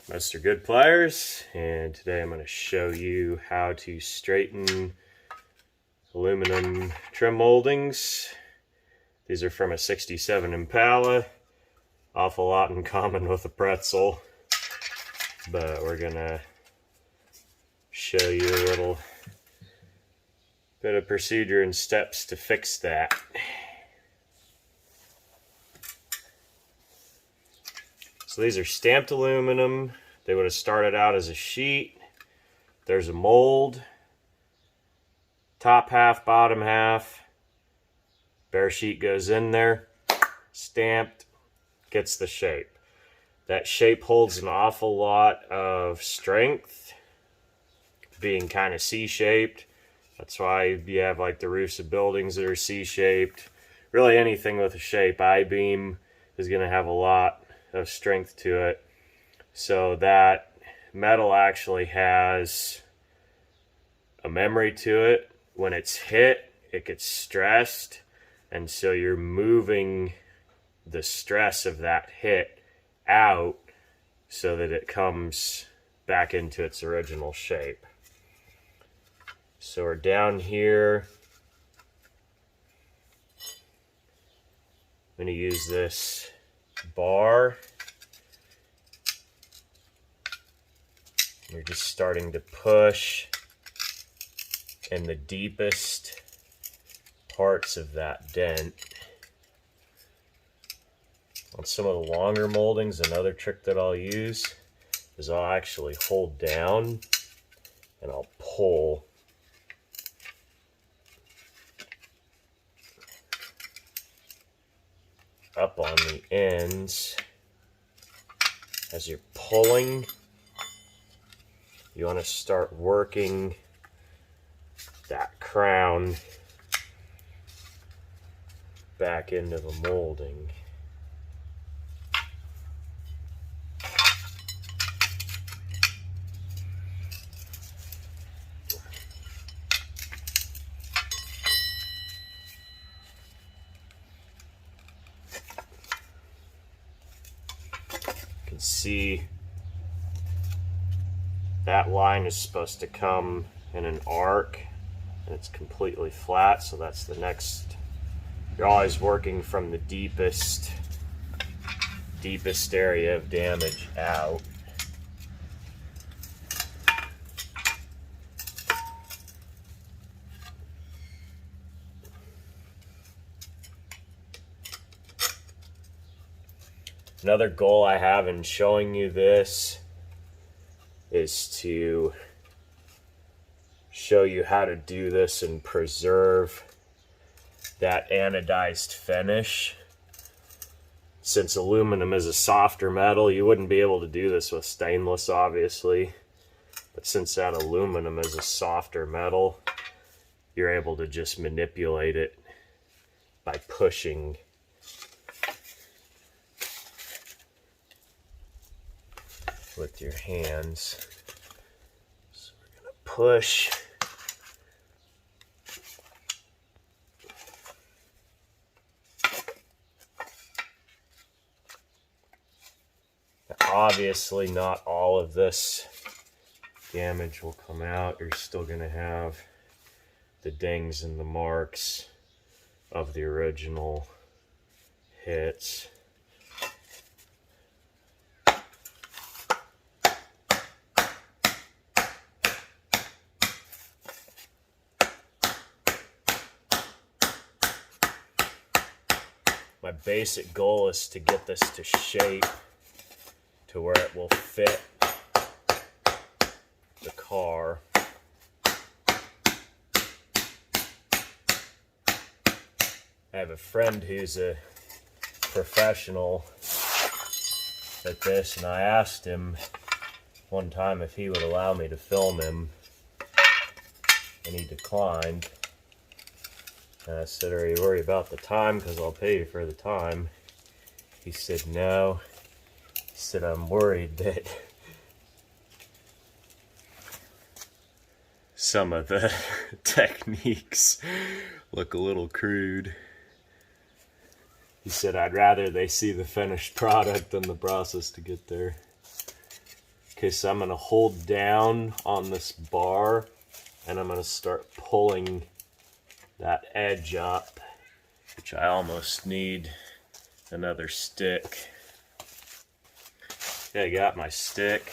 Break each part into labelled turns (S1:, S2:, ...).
S1: Mr. Goodpliers, and today I'm going to show you how to straighten aluminum trim moldings. These are from a 67 Impala. Awful lot in common with a pretzel, but we're going to show you a little bit of procedure and steps to fix that. So these are stamped aluminum. They would have started out as a sheet. There's a mold, top half, bottom half. Bare sheet goes in there, stamped, gets the shape. That shape holds an awful lot of strength, being kind of C-shaped. That's why you have like the roofs of buildings that are C-shaped. Really anything with a shape, I-beam is going to have a lot of strength to it. So that metal actually has a memory to it. When it's hit, it gets stressed, and so you're moving the stress of that hit out so that it comes back into its original shape. So we're down here. I'm going to use this bar. We're just starting to push in the deepest parts of that dent. On some of the longer moldings, another trick that I'll use is I'll actually hold down and I'll pull up on the ends. As you're pulling, you want to start working that crown back into the molding. You can see that line is supposed to come in an arc, and it's completely flat, so that's the next. You're always working from the deepest area of damage out. Another goal I have in showing you this is to show you how to do this and preserve that anodized finish. Since aluminum is a softer metal, you wouldn't be able to do this with stainless, obviously. But since that aluminum is a softer metal, you're able to just manipulate it by pushing. With your hands. So we're going to push. Now, obviously not all of this damage will come out. You're still going to have the dings and the marks of the original hits. My basic goal is to get this to shape to where it will fit the car. I have a friend who's a professional at this, and I asked him one time if he would allow me to film him, and he declined. And I said, "Are you worried about the time? Because I'll pay you for the time." He said, "No." He said, "I'm worried that some of the techniques look a little crude." He said, "I'd rather they see the finished product than the process to get there." Okay, so I'm going to hold down on this bar and I'm going to start pulling that edge up, which I almost need another stick. Okay, I got my stick.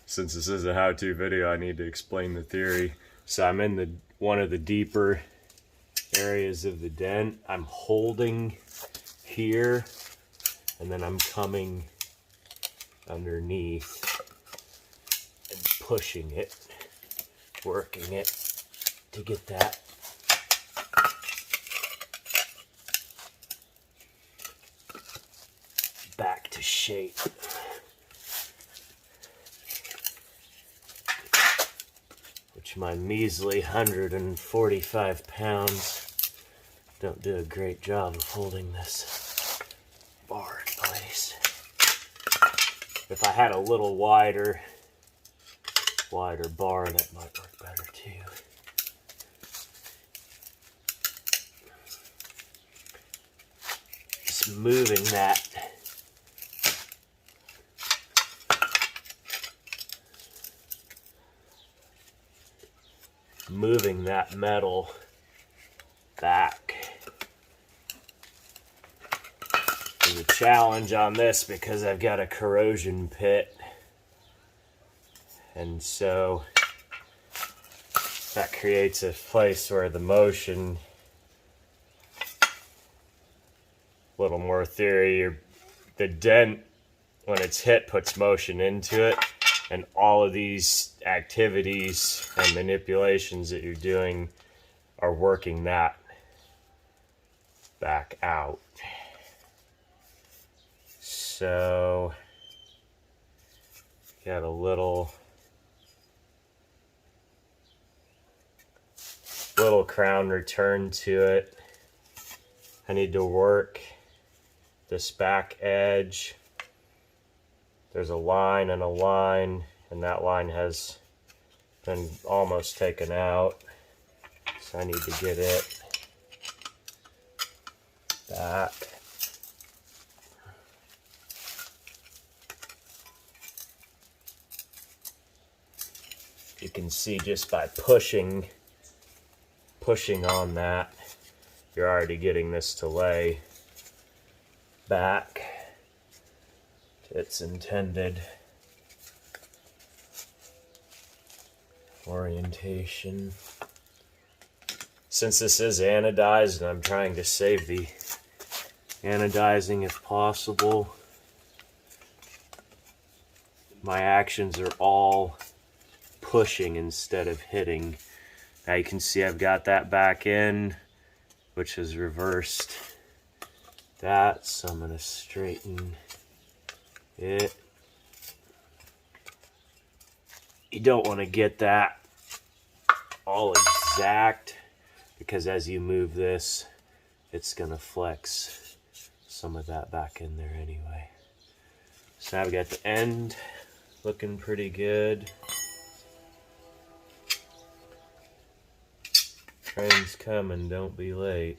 S1: Since this is a how-to video, I need to explain the theory. So I'm in one of the deeper areas of the dent. I'm holding here, and then I'm coming underneath and pushing it, working it to get that back to shape. Which my measly 145 pounds don't do a great job of holding this bar in place. If I had a little wider bar, that might work better too. Just moving that metal back. There's a challenge on this because I've got a corrosion pit, and so that creates a place where the motion, a little more theory, the dent when it's hit puts motion into it, and all of these activities and manipulations that you're doing are working that back out. So got a little crown return to it. I need to work this back edge. There's a line and a line, and that line has been almost taken out. So I need to get it back. You can see just by pushing on that, you're already getting this to lay back to its intended orientation. Since this is anodized and I'm trying to save the anodizing if possible, my actions are all pushing instead of hitting. Now you can see I've got that back in, which has reversed that, so I'm going to straighten it. You don't want to get that all exact, because as you move this, it's going to flex some of that back in there anyway. So now I've got the end looking pretty good. Train's coming, don't be late.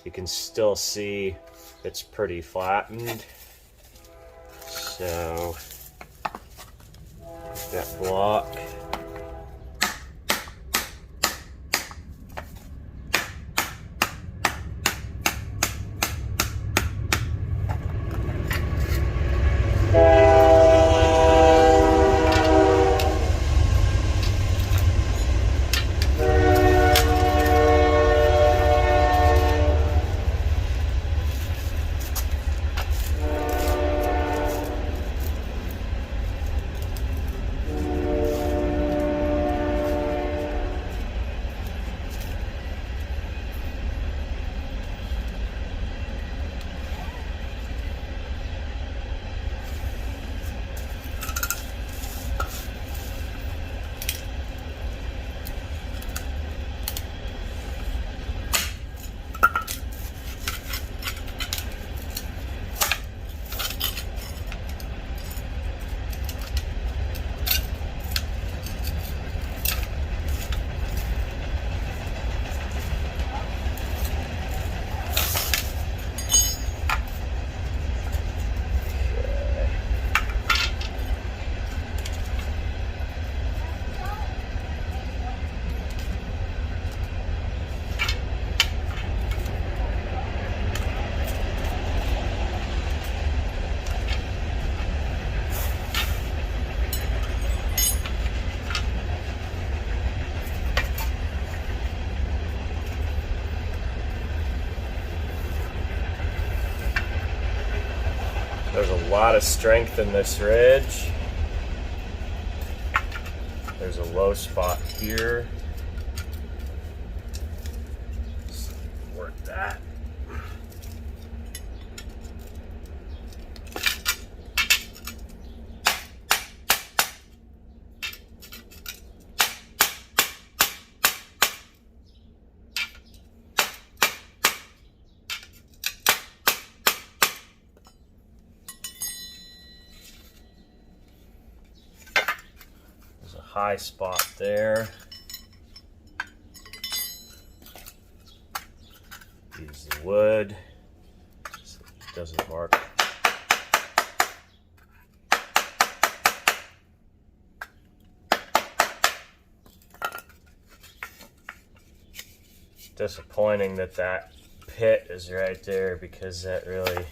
S1: You can still see it's pretty flattened. So that block. lot of strength in this ridge. There's a low spot here. Just work that. High spot there. Use the wood so it doesn't mark. Disappointing that that pit is right there, because that really,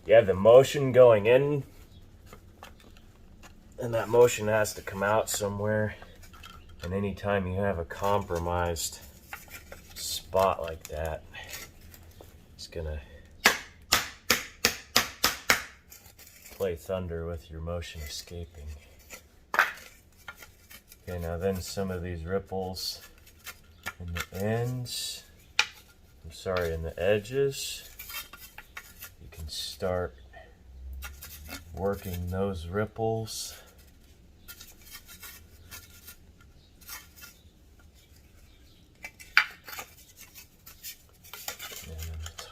S1: you have the motion going in, and that motion has to come out somewhere. And anytime you have a compromised spot like that, it's gonna play thunder with your motion escaping. Okay, now then some of these ripples in the ends, in the edges, you can start working those ripples.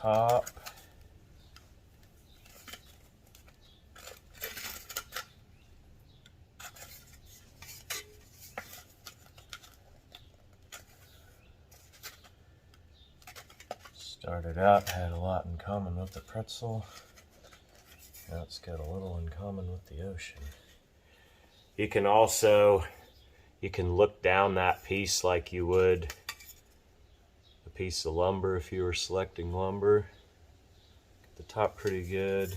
S1: Top. Started out, had a lot in common with the pretzel. Now it's got a little in common with the ocean. You can also, you can look down that piece like you would a piece of lumber if you were selecting lumber. Get the top pretty good.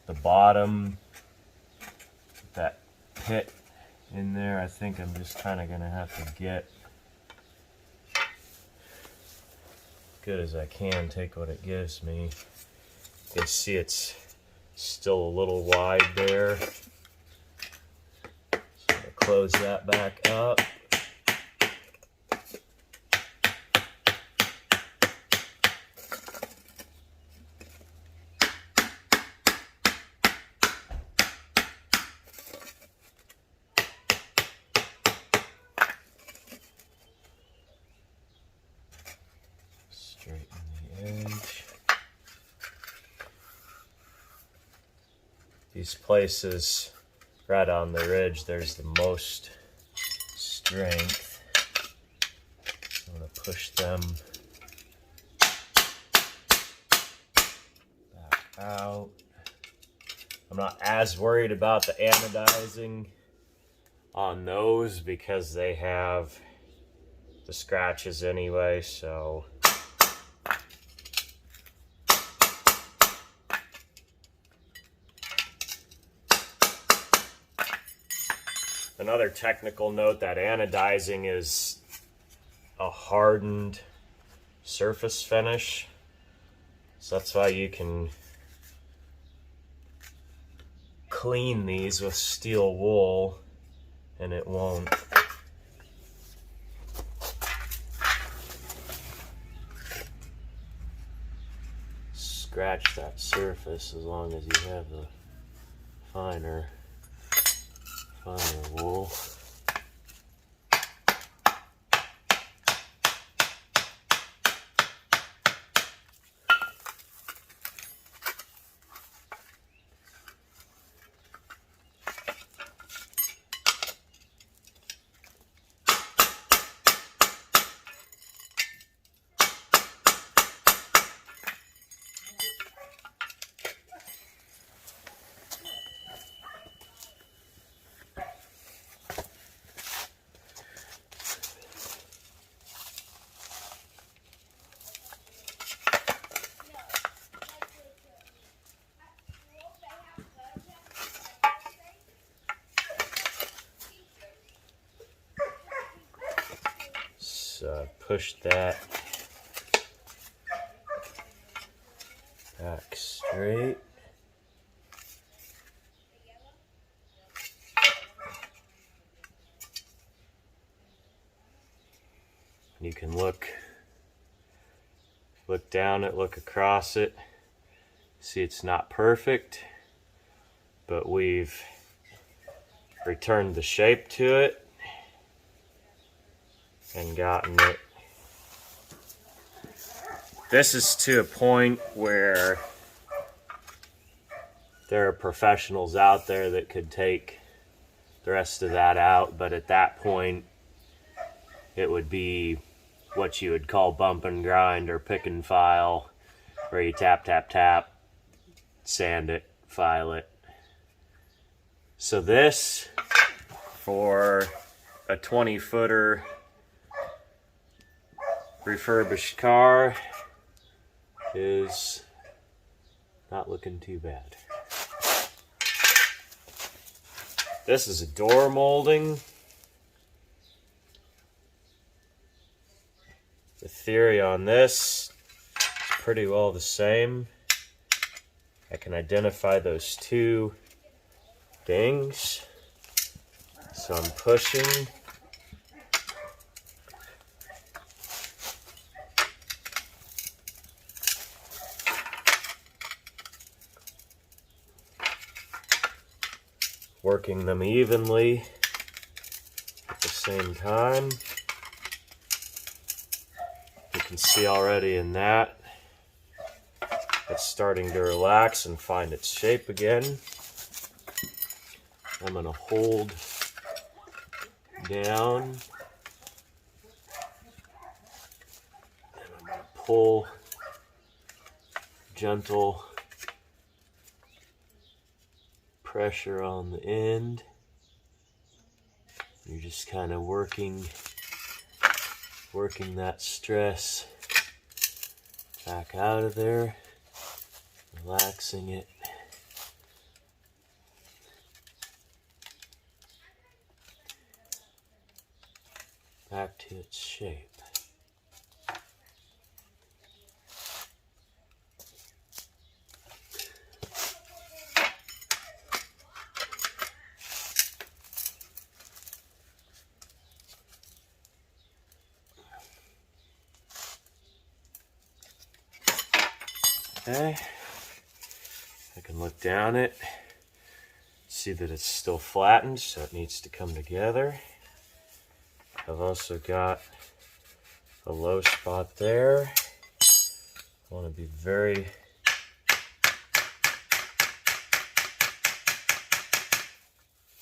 S1: The bottom, that pit in there, I think I'm just kind of going to have to get good as I can, take what it gives me. You can see it's still a little wide there. So I'm going to close that back up. Straighten the edge. These places right on the ridge, there's the most strength. I'm going to push them back out. I'm not as worried about the anodizing on those because they have the scratches anyway, so another technical note, that anodizing is a hardened surface finish. So that's why you can clean these with steel wool and it won't scratch that surface, as long as you have the finer wool. Push that Back straight. You can look down it, look across it. See, it's not perfect, but we've returned the shape to it and gotten it. This is to a point where there are professionals out there that could take the rest of that out, but at that point it would be what you would call bump and grind or pick and file, where you tap, tap, tap, sand it, file it. So this, for a 20-footer refurbished car, is not looking too bad. This is a door molding. The theory on this is pretty well the same. I can identify those two dings, so I'm pushing. Working them evenly at the same time. You can see already in that it's starting to relax and find its shape again. I'm going to hold down and I'm going to pull, gentle pressure on the end. You're just kind of working that stress back out of there, relaxing it. Back to its shape. Okay, I can look down it, see that it's still flattened, so it needs to come together. I've also got a low spot there. I want to be very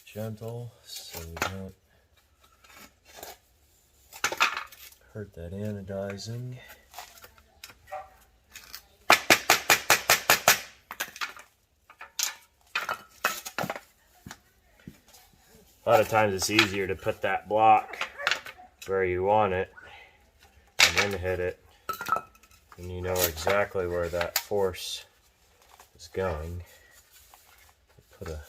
S1: gentle so we don't hurt that anodizing. A lot of times it's easier to put that block where you want it and then hit it, and you know exactly where that force is going. Put a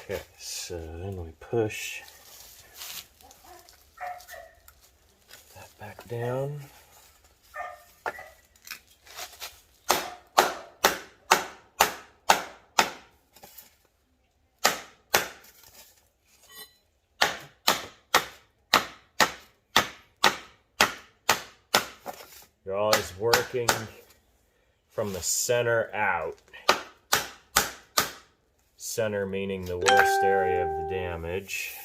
S1: okay, so then we push that back down. You're always working from the center out. Center meaning the worst area of the damage.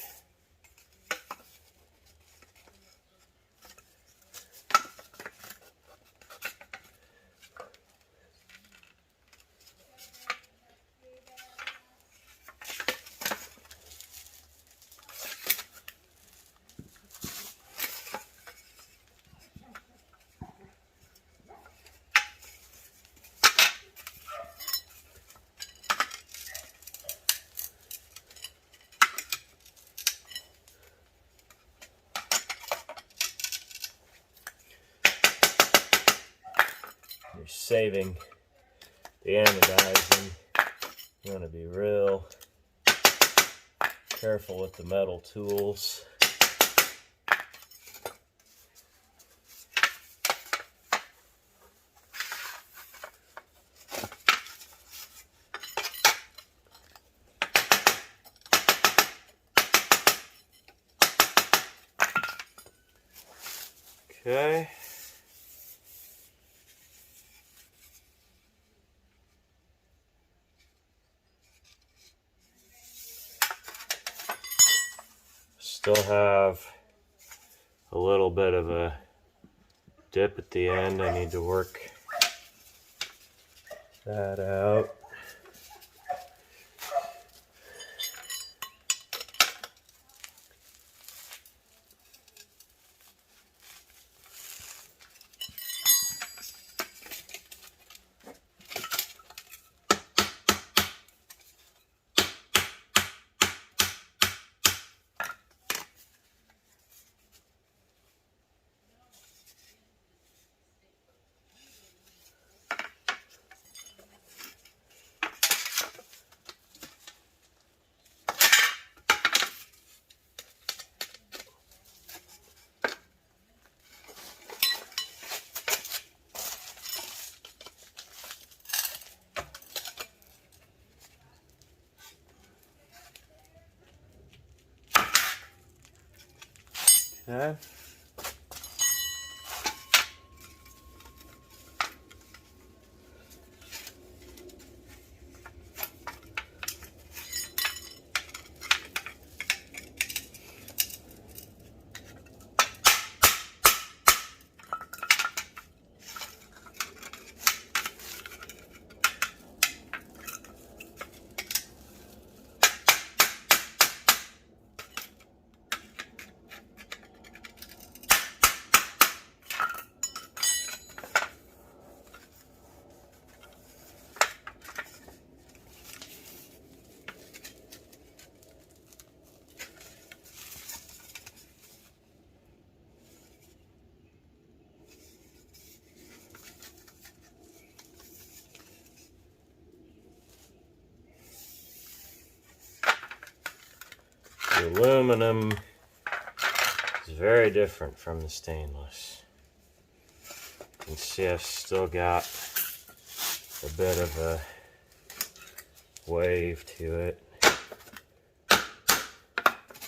S1: You're saving the anodizing. You want to be real careful with the metal tools. Okay. Still have a little bit of a dip at the end. I need to work that out. Okay. The aluminum is very different from the stainless. You can see I've still got a bit of a wave to it.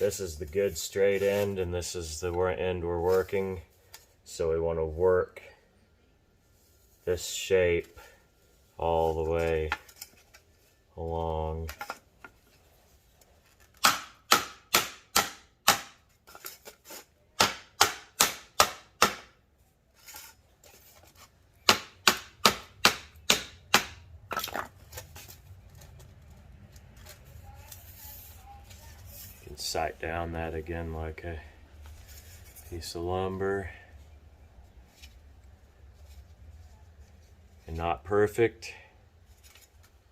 S1: This is the good straight end, and this is the end we're working. So we want to work this shape all the way along. Sight down that again like a piece of lumber. And not perfect,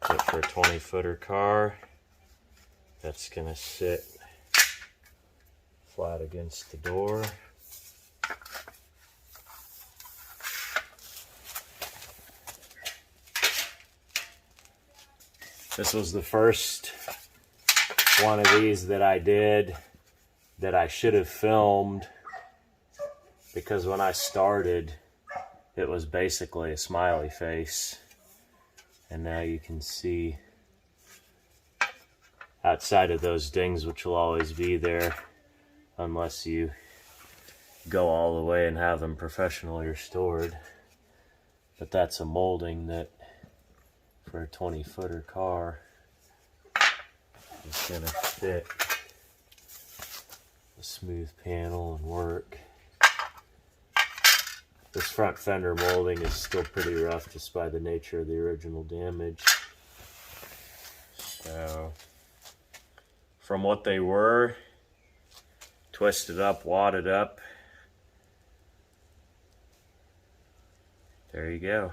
S1: but for a 20-footer car, that's gonna sit flat against the door. This was the first one of these that I did that I should have filmed, because when I started it was basically a smiley face, and now you can see outside of those dings, which will always be there unless you go all the way and have them professionally restored. But that's a molding that for a 20-footer car is gonna fit a smooth panel and work. This front fender molding is still pretty rough just by the nature of the original damage. So, from what they were, twisted up, wadded up, there you go.